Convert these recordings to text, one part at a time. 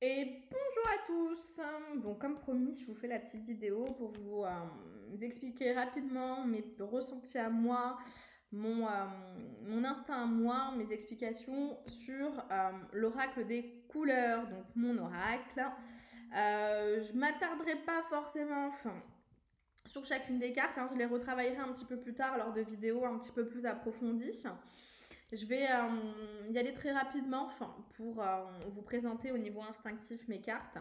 Et bonjour à tous. Bon, comme promis, je vous fais la petite vidéo pour vous expliquer rapidement mes ressentis à moi, mon instinct à moi, mes explications sur l'oracle des couleurs, donc mon oracle. Je m'attarderai pas forcément, enfin, sur chacune des cartes, hein, je les retravaillerai un petit peu plus tard lors de vidéos un petit peu plus approfondies. Je vais y aller très rapidement pour vous présenter au niveau instinctif mes cartes.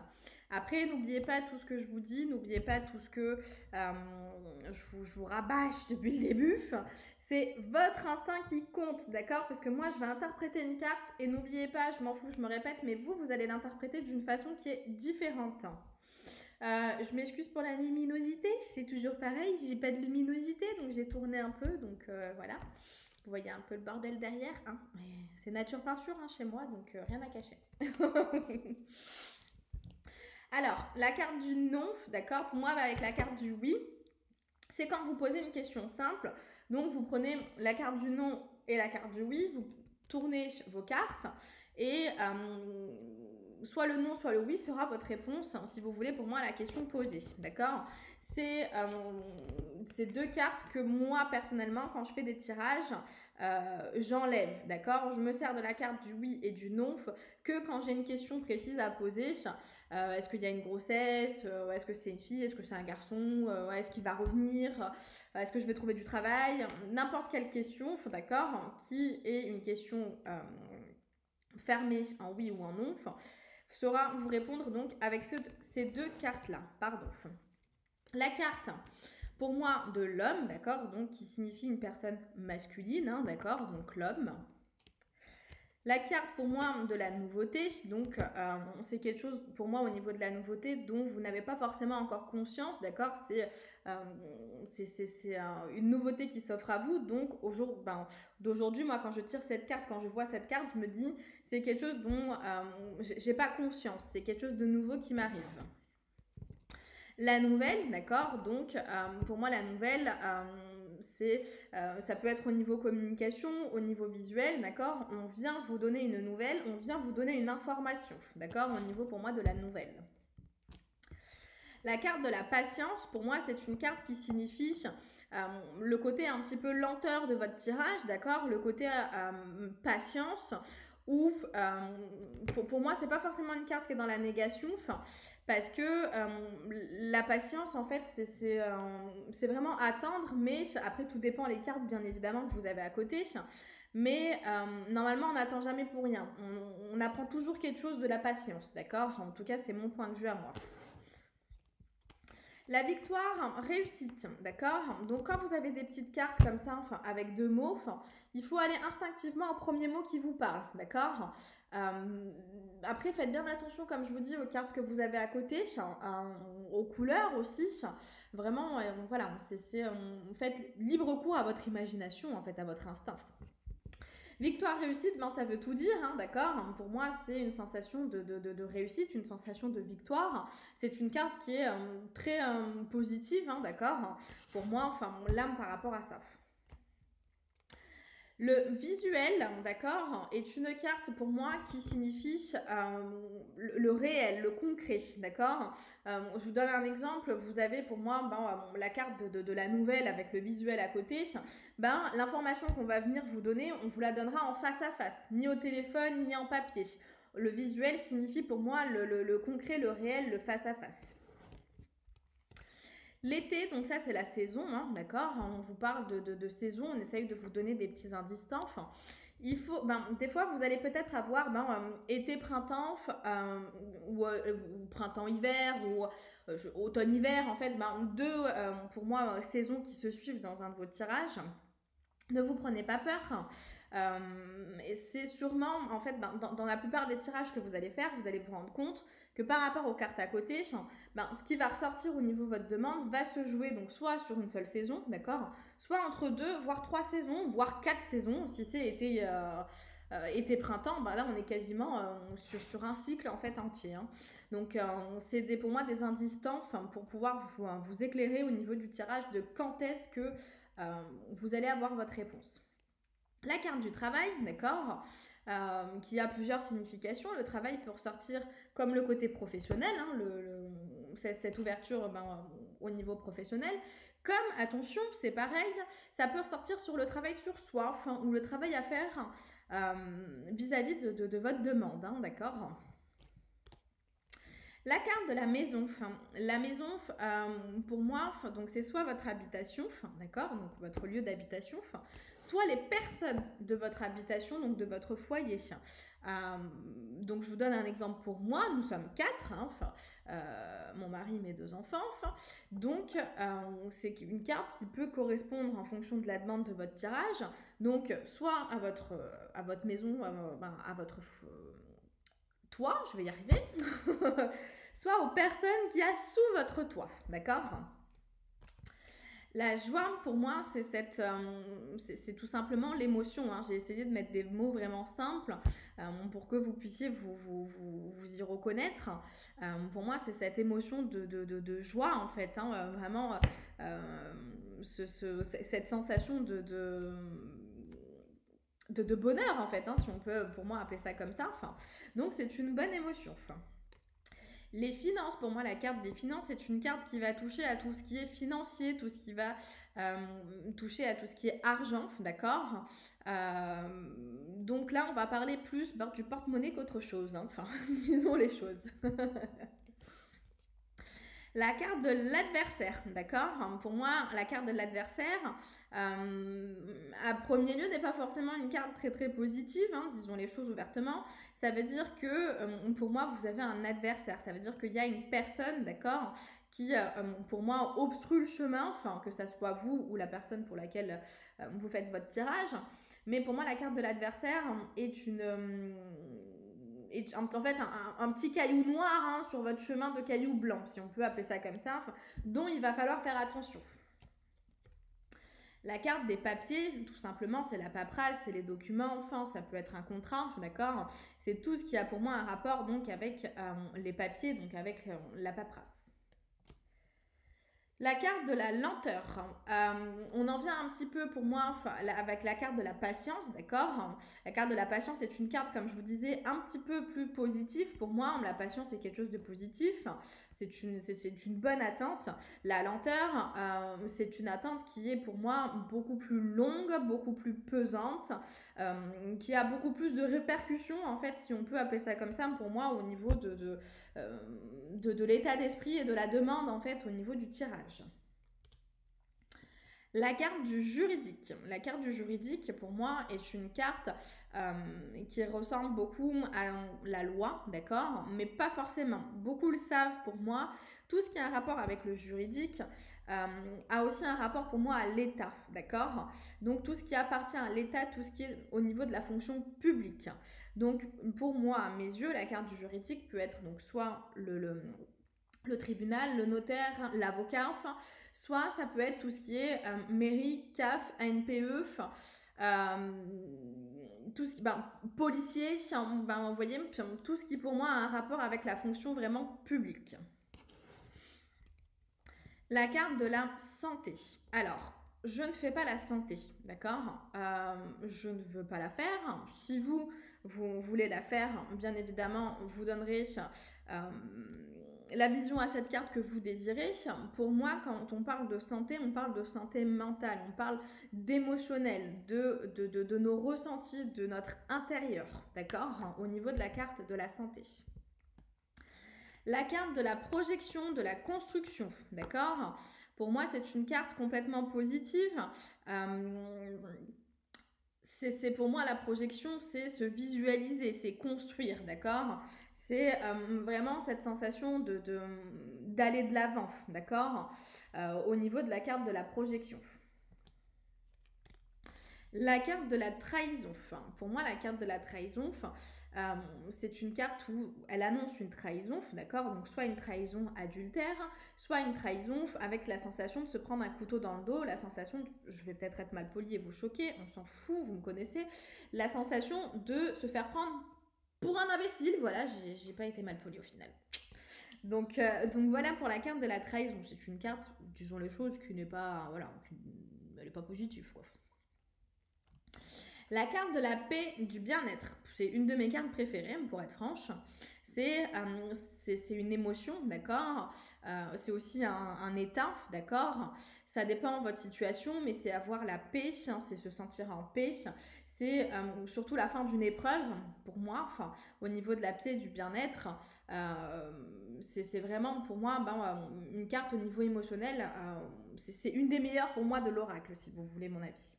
Après, n'oubliez pas tout ce que je vous dis, n'oubliez pas tout ce que je vous rabâche depuis le début. C'est votre instinct qui compte, d'accord? Parce que moi, je vais interpréter une carte et n'oubliez pas, je m'en fous, je me répète, mais vous allez l'interpréter d'une façon qui est différente. Je m'excuse pour la luminosité, c'est toujours pareil, j'ai pas de luminosité, donc j'ai tourné un peu, donc voilà. Vous voyez un peu le bordel derrière, hein. C'est nature peinture hein, chez moi, donc rien à cacher. Alors, la carte du non, d'accord, pour moi, avec la carte du oui, c'est quand vous posez une question simple. Donc, vous prenez la carte du non et la carte du oui, vous tournez vos cartes et soit le non, soit le oui sera votre réponse, si vous voulez, pour moi, à la question posée. D'accord? C'est ces deux cartes que moi, personnellement, quand je fais des tirages, j'enlève. D'accord? Je me sers de la carte du oui et du non que quand j'ai une question précise à poser. Est-ce qu'il y a une grossesse? Est-ce que c'est une fille? Est-ce que c'est un garçon? Est-ce qu'il va revenir? Est-ce que je vais trouver du travail? N'importe quelle question, d'accord, qui est une question fermée en oui ou en non, saura vous répondre donc avec ces deux cartes-là. Pardon. La carte, pour moi, de l'homme, d'accord, donc qui signifie une personne masculine, hein, d'accord, donc l'homme. La carte pour moi de la nouveauté, donc c'est quelque chose pour moi au niveau de la nouveauté dont vous n'avez pas forcément encore conscience, d'accord? C'est une nouveauté qui s'offre à vous, donc d'aujourd'hui, moi quand je tire cette carte, quand je vois cette carte, je me dis c'est quelque chose dont j'ai pas conscience, c'est quelque chose de nouveau qui m'arrive. La nouvelle, d'accord, donc pour moi la nouvelle, ça peut être au niveau communication, au niveau visuel, d'accord. On vient vous donner une nouvelle, on vient vous donner une information, d'accord, au niveau pour moi de la nouvelle. La carte de la patience, pour moi, c'est une carte qui signifie le côté un petit peu lenteur de votre tirage, d'accord, le côté patience. Ou pour moi, c'est pas forcément une carte qui est dans la négation, parce que la patience, en fait, c'est vraiment attendre, mais après, tout dépend les cartes, bien évidemment, que vous avez à côté. Mais normalement, on n'attend jamais pour rien. On apprend toujours quelque chose de la patience, d'accord? En tout cas, c'est mon point de vue à moi. La victoire, réussite, d'accord? Donc quand vous avez des petites cartes comme ça, enfin avec deux mots, il faut aller instinctivement au premier mot qui vous parle, d'accord? Après, faites bien attention, comme je vous dis, aux cartes que vous avez à côté, aux couleurs aussi. Vraiment, voilà, faites libre cours à votre imagination, en fait, à votre instinct. Victoire, réussite, ben, ça veut tout dire, hein, d'accord? Pour moi, c'est une sensation de réussite, une sensation de victoire. C'est une carte qui est très positive, hein, d'accord? Pour moi, enfin, mon l'âme par rapport à ça. Le visuel, d'accord, est une carte pour moi qui signifie le réel, le concret, d'accord. Je vous donne un exemple. Vous avez pour moi la carte de la nouvelle avec le visuel à côté. L'information qu'on va venir vous donner, on vous la donnera en face à face, ni au téléphone, ni en papier. Le visuel signifie pour moi le concret, le réel, le face à face. L'été, donc ça c'est la saison, hein, d'accord? On vous parle de saison, on essaye de vous donner des petits indices temps. Enfin, il faut, des fois vous allez peut-être avoir été, printemps ou printemps-hiver ou automne-hiver en fait, deux pour moi saisons qui se suivent dans un de vos tirages. Ne vous prenez pas peur. C'est sûrement, en fait, dans la plupart des tirages que vous allez faire, vous allez vous rendre compte que par rapport aux cartes à côté, ce qui va ressortir au niveau de votre demande va se jouer donc soit sur une seule saison, d'accord, soit entre deux, voire trois saisons, voire quatre saisons. Si c'est été-printemps, là on est quasiment sur un cycle en fait entier. Hein. Donc c'est pour moi des indices temps pour pouvoir vous éclairer au niveau du tirage de quand est-ce que vous allez avoir votre réponse. La carte du travail, d'accord, qui a plusieurs significations. Le travail peut ressortir comme le côté professionnel, hein, cette ouverture au niveau professionnel. Comme, attention, c'est pareil, ça peut ressortir sur le travail sur soi, enfin, ou le travail à faire vis-à-vis de votre demande, hein, d'accord. La carte de la maison, la maison, pour moi, donc c'est soit votre habitation, d'accord, donc votre lieu d'habitation, soit les personnes de votre habitation, donc de votre foyer. Donc je vous donne un exemple pour moi, nous sommes 4, hein, mon mari, mes 2 enfants, donc c'est une carte qui peut correspondre en fonction de la demande de votre tirage, donc soit à votre maison, à votre toit, je vais y arriver, soit aux personnes qui y a sous votre toit, d'accord? La joie, pour moi, c'est tout simplement l'émotion, hein. J'ai essayé de mettre des mots vraiment simples pour que vous puissiez vous y reconnaître. Pour moi, c'est cette émotion de joie, en fait, hein, vraiment cette sensation de bonheur, en fait, hein, si on peut, pour moi, appeler ça comme ça. Donc, c'est une bonne émotion. Les finances, pour moi, la carte des finances, c'est une carte qui va toucher à tout ce qui est financier, tout ce qui va toucher à tout ce qui est argent, d'accord. Donc là, on va parler plus du porte-monnaie qu'autre chose, hein. Disons les choses. La carte de l'adversaire, d'accord? Pour moi, la carte de l'adversaire, à premier lieu, n'est pas forcément une carte très très positive, hein, disons les choses ouvertement. Ça veut dire que, pour moi, vous avez un adversaire. Ça veut dire qu'il y a une personne, d'accord, qui, pour moi, obstrue le chemin, que ça soit vous ou la personne pour laquelle vous faites votre tirage. Mais pour moi, la carte de l'adversaire est en fait un petit caillou noir, hein, sur votre chemin de caillou blanc, si on peut appeler ça comme ça, dont il va falloir faire attention. La carte des papiers, tout simplement, c'est la paperasse, c'est les documents, ça peut être un contrat, d'accord. C'est tout ce qui a pour moi un rapport donc avec les papiers, donc avec la paperasse. La carte de la lenteur, on en vient un petit peu pour moi avec la carte de la patience, d'accord. La carte de la patience est une carte, comme je vous disais, un petit peu plus positive. Pour moi, la patience est quelque chose de positif, c'est une bonne attente. La lenteur, c'est une attente qui est pour moi beaucoup plus longue, beaucoup plus pesante, qui a beaucoup plus de répercussions, en fait, si on peut appeler ça comme ça, pour moi, au niveau de l'état d'esprit et de la demande, en fait, au niveau du tirage. La carte du juridique. La carte du juridique, pour moi, est une carte qui ressemble beaucoup à la loi, d'accord, mais pas forcément. Beaucoup le savent pour moi. Tout ce qui a un rapport avec le juridique a aussi un rapport pour moi à l'État, d'accord. Donc tout ce qui appartient à l'État, tout ce qui est au niveau de la fonction publique. Donc pour moi, à mes yeux, la carte du juridique peut être donc soit le tribunal, le notaire, l'avocat, soit ça peut être tout ce qui est mairie, CAF, ANPE, tout ce qui, policier, vous voyez, tout ce qui pour moi a un rapport avec la fonction vraiment publique. La carte de la santé. Alors, je ne fais pas la santé, d'accord, je ne veux pas la faire. Si vous voulez la faire, bien évidemment, vous donnerez la vision à cette carte que vous désirez. Pour moi, quand on parle de santé mentale, on parle d'émotionnel, de nos ressentis, de notre intérieur, d'accord, au niveau de la carte de la santé. La carte de la projection, de la construction, d'accord. Pour moi, c'est une carte complètement positive. C'est pour moi la projection, c'est se visualiser, c'est construire, d'accord. C'est vraiment cette sensation d'aller de l'avant, d'accord, au niveau de la carte de la projection. La carte de la trahison. Pour moi, la carte de la trahison, c'est une carte où elle annonce une trahison, d'accord. Donc soit une trahison adultère, soit une trahison avec la sensation de se prendre un couteau dans le dos, la sensation, je vais peut-être être mal polie et vous choquer, on s'en fout, vous me connaissez, la sensation de se faire prendre pour un imbécile. Voilà, j'ai pas été mal polie au final. Donc voilà pour la carte de la trahison. C'est une carte, disons les choses, qui n'est pas, voilà, elle n'est pas positive, quoi. La carte de la paix, du bien-être, c'est une de mes cartes préférées, pour être franche. C'est une émotion, d'accord. C'est aussi un état, d'accord. Ça dépend de votre situation, mais c'est avoir la paix, hein, c'est se sentir en paix. C'est surtout la fin d'une épreuve, pour moi, enfin, au niveau de la paix et du bien-être. C'est vraiment, pour moi, une carte au niveau émotionnel. C'est une des meilleures pour moi de l'oracle, si vous voulez mon avis.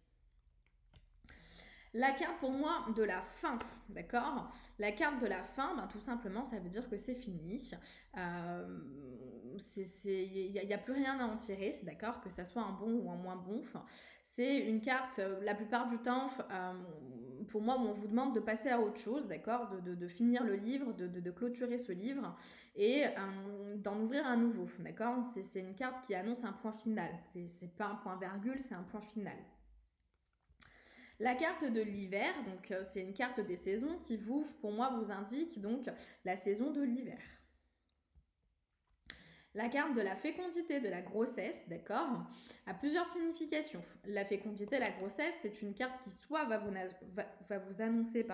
La carte pour moi de la fin, d'accord. La carte de la fin, tout simplement, ça veut dire que c'est fini. Il n'y a plus rien à en tirer, d'accord, que ça soit un bon ou un moins bon. C'est une carte, la plupart du temps, pour moi, où on vous demande de passer à autre chose, d'accord, de finir le livre, de clôturer ce livre et d'en ouvrir un nouveau, d'accord. C'est une carte qui annonce un point final. C'est pas un point virgule, c'est un point final. La carte de l'hiver, donc c'est une carte des saisons qui vous, pour moi, vous indique donc la saison de l'hiver. La carte de la fécondité, de la grossesse, d'accord, a plusieurs significations. La fécondité, la grossesse, c'est une carte qui soit va vous annoncer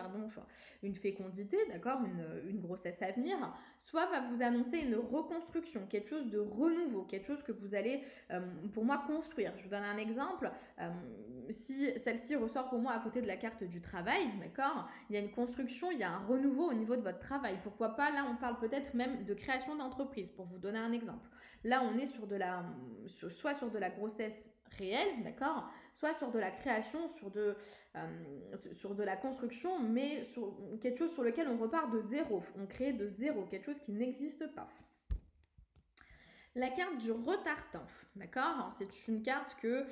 une fécondité, d'accord, une grossesse à venir, soit va vous annoncer une reconstruction, quelque chose de renouveau, quelque chose que vous allez, pour moi, construire. Je vous donne un exemple. Si celle-ci ressort pour moi à côté de la carte du travail, d'accord, il y a une construction, il y a un renouveau au niveau de votre travail. Pourquoi pas, là, on parle peut-être même de création d'entreprise, pour vous donner un exemple. Là, on est soit sur de la grossesse réelle, d'accord, soit sur de la création, sur de la construction, mais sur quelque chose sur lequel on repart de zéro. On crée de zéro, quelque chose qui n'existe pas. La carte du retardant, d'accord, c'est une carte que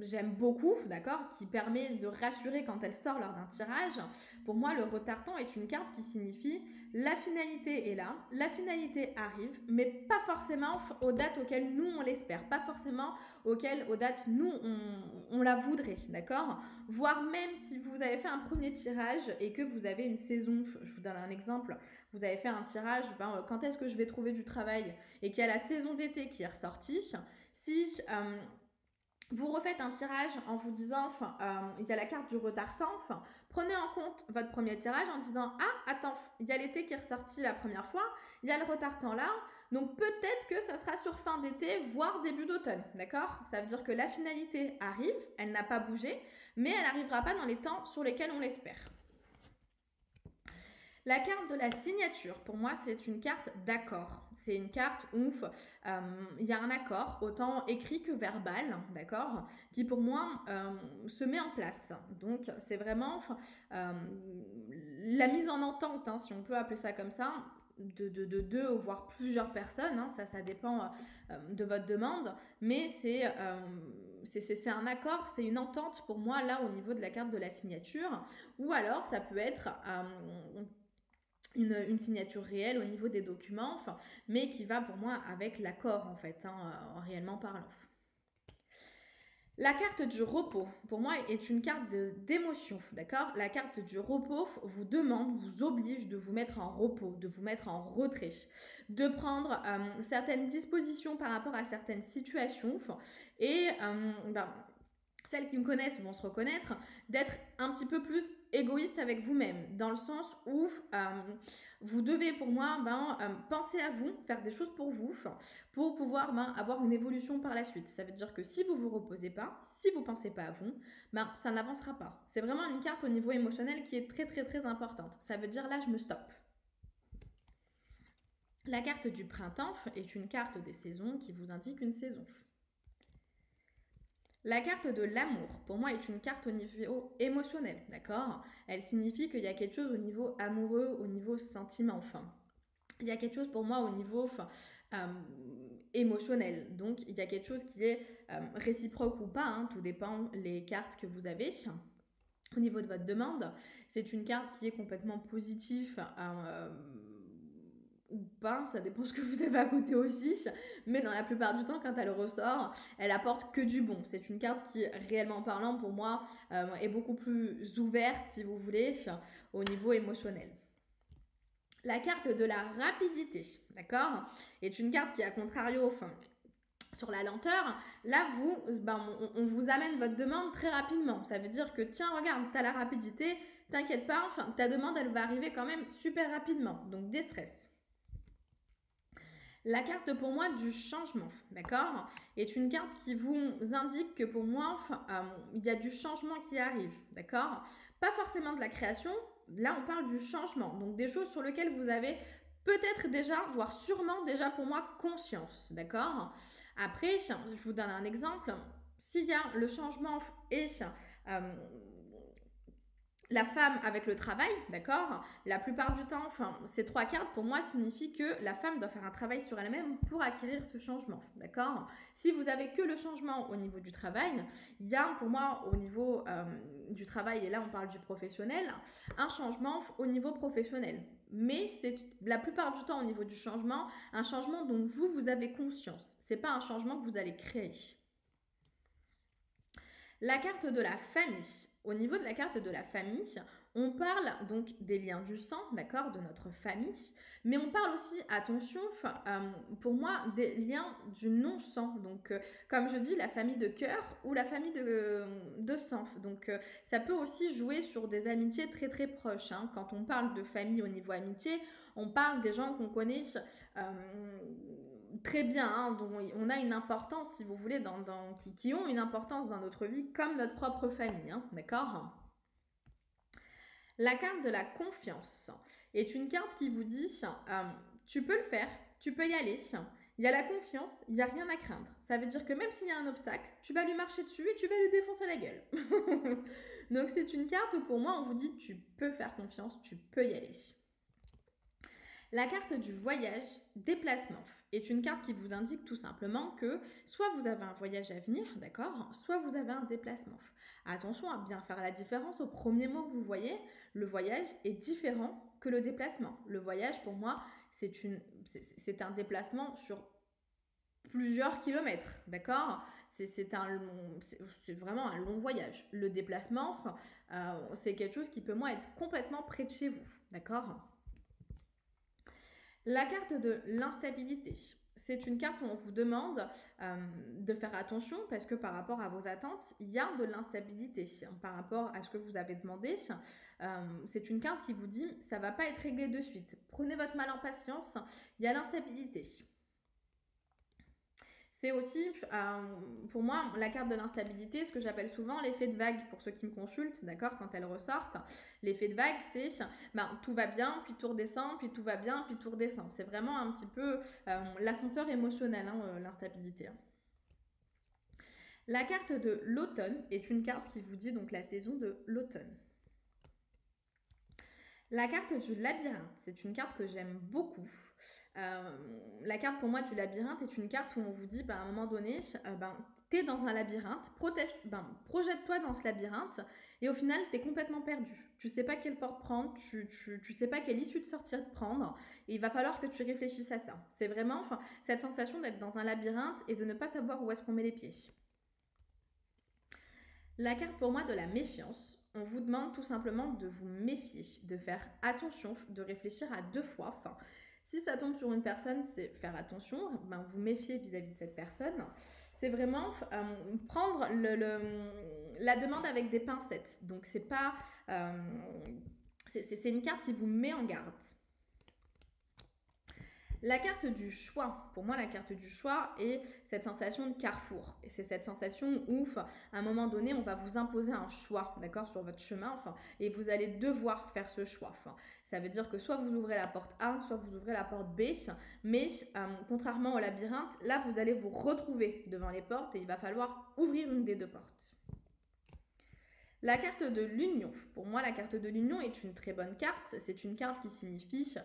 j'aime beaucoup, d'accord, qui permet de rassurer quand elle sort lors d'un tirage. Pour moi, le retardant est une carte qui signifie la finalité est là, la finalité arrive, mais pas forcément aux dates auxquelles nous on l'espère, pas forcément aux dates nous on la voudrait, d'accord. Voire même si vous avez fait un premier tirage et que vous avez une saison, je vous donne un exemple, vous avez fait un tirage, quand est-ce que je vais trouver du travail, et qu'il y a la saison d'été qui est ressortie, si vous refaites un tirage en vous disant, il y a la carte du retardant, prenez en compte votre premier tirage en disant, ah, attends, il y a l'été qui est ressorti la première fois, il y a le retardant là, donc peut-être que ça sera sur fin d'été, voire début d'automne, d'accord. Ça veut dire que la finalité arrive, elle n'a pas bougé, mais elle n'arrivera pas dans les temps sur lesquels on l'espère. La carte de la signature, pour moi, c'est une carte d'accord. C'est une carte où il y a un accord, autant écrit que verbal, d'accord, qui pour moi se met en place. Donc, c'est vraiment la mise en entente, hein, si on peut appeler ça comme ça, de deux, voire plusieurs personnes. Hein, ça dépend de votre demande, mais c'est un accord, c'est une entente pour moi, là, au niveau de la carte de la signature. Ou alors, ça peut être une signature réelle au niveau des documents, mais qui va pour moi avec l'accord en fait, en réellement parlant. La carte du repos, pour moi, est une carte d'émotion, d'accord. La carte du repos vous demande, vous oblige de vous mettre en repos, de vous mettre en retrait, de prendre certaines dispositions par rapport à certaines situations et celles qui me connaissent vont se reconnaître, d'être un petit peu plus égoïste avec vous-même, dans le sens où vous devez pour moi penser à vous, faire des choses pour vous, pour pouvoir avoir une évolution par la suite. Ça veut dire que si vous ne vous reposez pas, si vous ne pensez pas à vous, ça n'avancera pas. C'est vraiment une carte au niveau émotionnel qui est très très très importante. Ça veut dire là je me stoppe. La carte du printemps est une carte des saisons qui vous indique une saison. La carte de l'amour, pour moi, est une carte au niveau émotionnel, d'accord. Elle signifie qu'il y a quelque chose au niveau amoureux, au niveau sentiment, il y a quelque chose pour moi au niveau émotionnel. Donc, il y a quelque chose qui est réciproque ou pas, hein, tout dépend les cartes que vous avez. Au niveau de votre demande, c'est une carte qui est complètement positive, ou pas, ça dépend ce que vous avez à côté aussi, mais dans la plupart du temps quand elle ressort, elle apporte que du bon. C'est une carte qui, réellement parlant, pour moi est beaucoup plus ouverte, si vous voulez, au niveau émotionnel. La carte de la rapidité, d'accord, est une carte qui, à contrario, sur la lenteur, là, on vous amène votre demande très rapidement. Ça veut dire que, tiens, regarde, tu as la rapidité, t'inquiète pas, enfin, ta demande, elle va arriver quand même super rapidement. Donc, déstress. La carte pour moi du changement, d'accord, est une carte qui vous indique que pour moi, il y a du changement qui arrive, d'accord. Pas forcément de la création, là on parle du changement, donc des choses sur lesquelles vous avez peut-être déjà, voire sûrement déjà pour moi conscience, d'accord. Après, je vous donne un exemple. S'il y a le changement et la femme avec le travail, d'accord, la plupart du temps, ces 3 cartes pour moi signifient que la femme doit faire un travail sur elle-même pour acquérir ce changement, d'accord. Si vous avez que le changement au niveau du travail, il y a pour moi au niveau du travail, et là on parle du professionnel, un changement au niveau professionnel. Mais c'est la plupart du temps au niveau du changement, un changement dont vous avez conscience. C'est pas un changement que vous allez créer. La carte de la famille. Au niveau de la carte de la famille, on parle donc des liens du sang, d'accord, de notre famille, mais on parle aussi, attention, pour moi, des liens du non-sang. Donc, comme je dis, la famille de cœur ou la famille de sang. Donc, ça peut aussi jouer sur des amitiés très très proches. Hein. Quand on parle de famille au niveau amitié, on parle des gens qu'on connaît très bien, hein, dont on a une importance, si vous voulez, qui ont une importance dans notre vie, comme notre propre famille, hein, d'accord. La carte de la confiance est une carte qui vous dit, tu peux le faire, tu peux y aller, il y a la confiance, il n'y a rien à craindre. Ça veut dire que même s'il y a un obstacle, tu vas lui marcher dessus et tu vas lui défoncer la gueule. Donc c'est une carte où pour moi on vous dit, tu peux faire confiance, tu peux y aller. La carte du voyage déplacement est une carte qui vous indique tout simplement que soit vous avez un voyage à venir, d'accord, soit vous avez un déplacement. Attention à bien faire la différence au premier mot que vous voyez, le voyage est différent que le déplacement. Le voyage pour moi c'est un déplacement sur plusieurs kilomètres, d'accord. C'est vraiment un long voyage. Le déplacement, c'est quelque chose qui peut moi être complètement près de chez vous, d'accord. La carte de l'instabilité, c'est une carte où on vous demande de faire attention parce que par rapport à vos attentes, il y a de l'instabilité par rapport à ce que vous avez demandé. C'est une carte qui vous dit ça ne va pas être réglé de suite. Prenez votre mal en patience, il y a l'instabilité. C'est aussi, pour moi, la carte de l'instabilité, ce que j'appelle souvent l'effet de vague, pour ceux qui me consultent, d'accord, quand elles ressortent. L'effet de vague, c'est tout va bien, puis tout redescend, puis tout va bien, puis tout redescend. C'est vraiment un petit peu l'ascenseur émotionnel, hein, l'instabilité. La carte de l'automne est une carte qui vous dit donc la saison de l'automne. La carte du labyrinthe, c'est une carte que j'aime beaucoup. La carte pour moi du labyrinthe est une carte où on vous dit à un moment donné, t'es dans un labyrinthe, projette-toi dans ce labyrinthe et au final t'es complètement perdu. Tu sais pas quelle porte prendre, tu sais pas quelle issue de sortie de prendre et il va falloir que tu réfléchisses à ça. C'est vraiment cette sensation d'être dans un labyrinthe et de ne pas savoir où est-ce qu'on met les pieds. La carte pour moi de la méfiance. On vous demande tout simplement de vous méfier, de faire attention, de réfléchir à 2 fois. Si ça tombe sur une personne, c'est faire attention, vous méfier vis-à-vis de cette personne. C'est vraiment prendre la demande avec des pincettes. Donc c'est pas, c'est une carte qui vous met en garde. La carte du choix, pour moi la carte du choix est cette sensation de carrefour. Et c'est cette sensation où à un moment donné on va vous imposer un choix, d'accord, sur votre chemin, et vous allez devoir faire ce choix. Ça veut dire que soit vous ouvrez la porte A, soit vous ouvrez la porte B, mais contrairement au labyrinthe, là vous allez vous retrouver devant les portes et il va falloir ouvrir une des 2 portes. La carte de l'union. Pour moi, la carte de l'union est une très bonne carte. C'est une carte qui signifie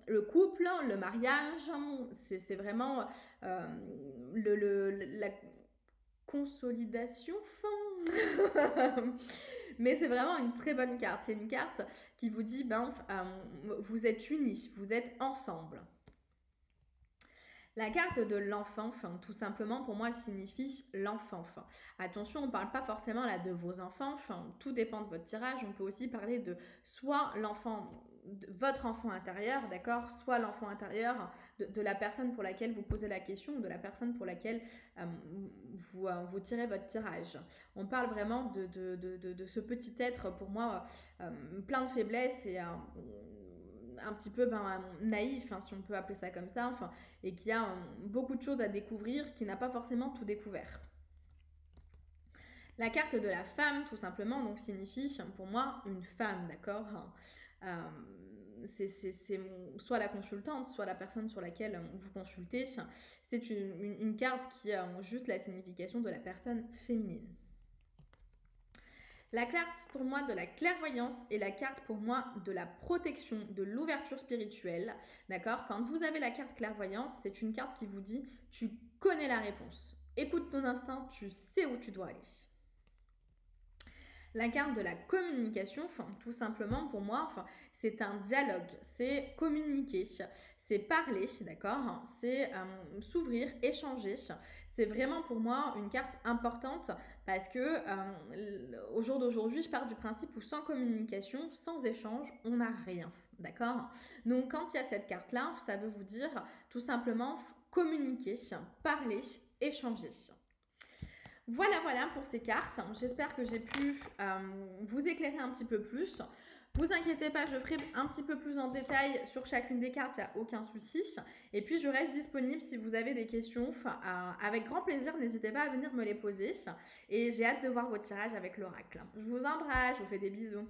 le couple, le mariage. C'est vraiment la consolidation. Mais c'est vraiment une très bonne carte. C'est une carte qui vous dit, vous êtes unis, vous êtes ensemble. La carte de l'enfant, tout simplement, pour moi, signifie l'enfant. Attention, on ne parle pas forcément là de vos enfants, tout dépend de votre tirage. On peut aussi parler de soit l'enfant votre enfant intérieur, d'accord, soit l'enfant intérieur de la personne pour laquelle vous posez la question, de la personne pour laquelle vous tirez votre tirage. On parle vraiment de ce petit être, pour moi, plein de faiblesses et un petit peu naïf, hein, si on peut appeler ça comme ça, enfin, et qui a beaucoup de choses à découvrir, qui n'a pas forcément tout découvert. La carte de la femme, tout simplement, donc signifie pour moi une femme, d'accord. C'est soit la consultante, soit la personne sur laquelle vous consultez. C'est une carte qui a juste la signification de la personne féminine. La carte pour moi de la clairvoyance est la carte pour moi de la protection, de l'ouverture spirituelle. D'accord? Quand vous avez la carte clairvoyance, c'est une carte qui vous dit tu connais la réponse. Écoute ton instinct, tu sais où tu dois aller. La carte de la communication, tout simplement pour moi, c'est un dialogue, c'est communiquer, c'est parler, d'accord, c'est s'ouvrir, échanger. C'est vraiment pour moi une carte importante parce que au jour d'aujourd'hui, je pars du principe où sans communication, sans échange, on n'a rien, d'accord. Donc quand il y a cette carte-là, ça veut vous dire tout simplement communiquer, parler, échanger. Voilà pour ces cartes. J'espère que j'ai pu vous éclairer un petit peu plus. Vous inquiétez pas, je ferai un petit peu plus en détail sur chacune des cartes, il n'y a aucun souci. Et puis je reste disponible si vous avez des questions. Avec grand plaisir, n'hésitez pas à venir me les poser. Et j'ai hâte de voir vos tirages avec l'oracle. Je vous embrasse, je vous fais des bisous.